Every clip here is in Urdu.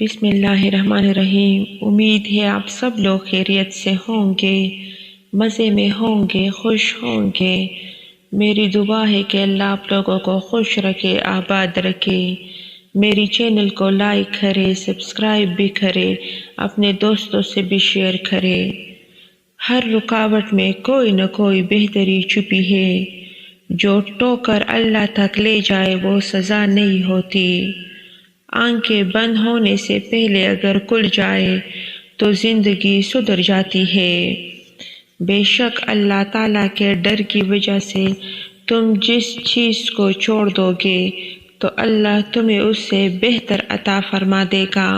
بسم اللہ الرحمن الرحیم۔ امید ہے آپ سب لوگ خیریت سے ہوں گے، مزے میں ہوں گے، خوش ہوں گے۔ میری دعا ہے کہ اللہ آپ لوگوں کو خوش رکھے، آباد رکھے۔ میری چینل کو لائک کرے، سبسکرائب بھی کرے، اپنے دوستوں سے بھی شیئر کرے۔ ہر رکاوٹ میں کوئی نہ کوئی بہتری چھپی ہے۔ جو ٹوکر اللہ تک لے جائے وہ سزا نہیں ہوتی۔ آنکھیں بند ہونے سے پہلے اگر کھل جائے تو زندگی سدھر جاتی ہے۔ بے شک اللہ تعالیٰ کے ڈر کی وجہ سے تم جس چیز کو چھوڑ دو گے تو اللہ تمہیں اس سے بہتر عطا فرما دے گا۔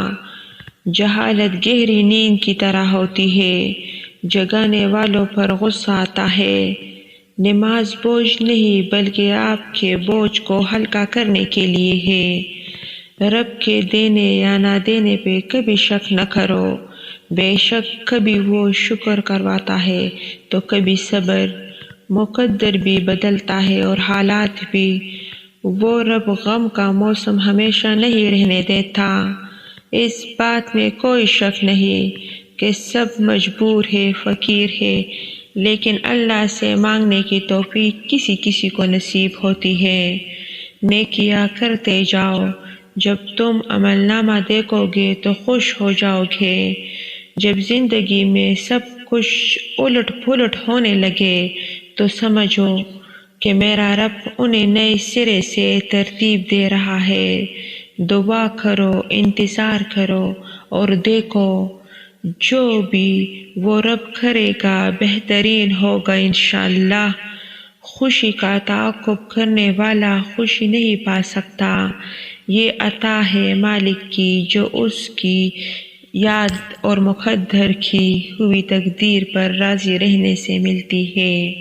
جہالت گہری نیند کی طرح ہوتی ہے، جگانے والوں پر غصہ آتا ہے۔ نماز بوجھ نہیں بلکہ آپ کے بوجھ کو ہلکا کرنے کے لیے ہے۔ رب کے دینے یا نہ دینے پہ کبھی شک نہ کرو، بے شک کبھی وہ شکر کرواتا ہے تو کبھی صبر۔ مقدر بھی بدلتا ہے اور حالات بھی۔ وہ رب غم کا موسم ہمیشہ نہیں رہنے دیتا۔ اس بات میں کوئی شک نہیں کہ سب مجبور ہے، فقیر ہے، لیکن اللہ سے مانگنے کی توفیق کسی کسی کو نصیب ہوتی ہے۔ نیکیاں کرتے جاؤ، جب تم عمل نامہ دیکھو گے تو خوش ہو جاؤ گے۔ جب زندگی میں سب کچھ الٹ پلٹ ہونے لگے تو سمجھو کہ میرا رب انہیں نئے سرے سے ترتیب دے رہا ہے۔ دعا کرو، انتظار کرو اور دیکھو جو بھی وہ رب کرے گا بہترین ہوگا انشاءاللہ۔ خوشی کا تعاقب کرنے والا خوشی نہیں پا سکتا۔ یہ عطا ہے مالک کی جو اس کی یاد اور مقدر کی ہوئی تقدیر پر راضی رہنے سے ملتی ہے۔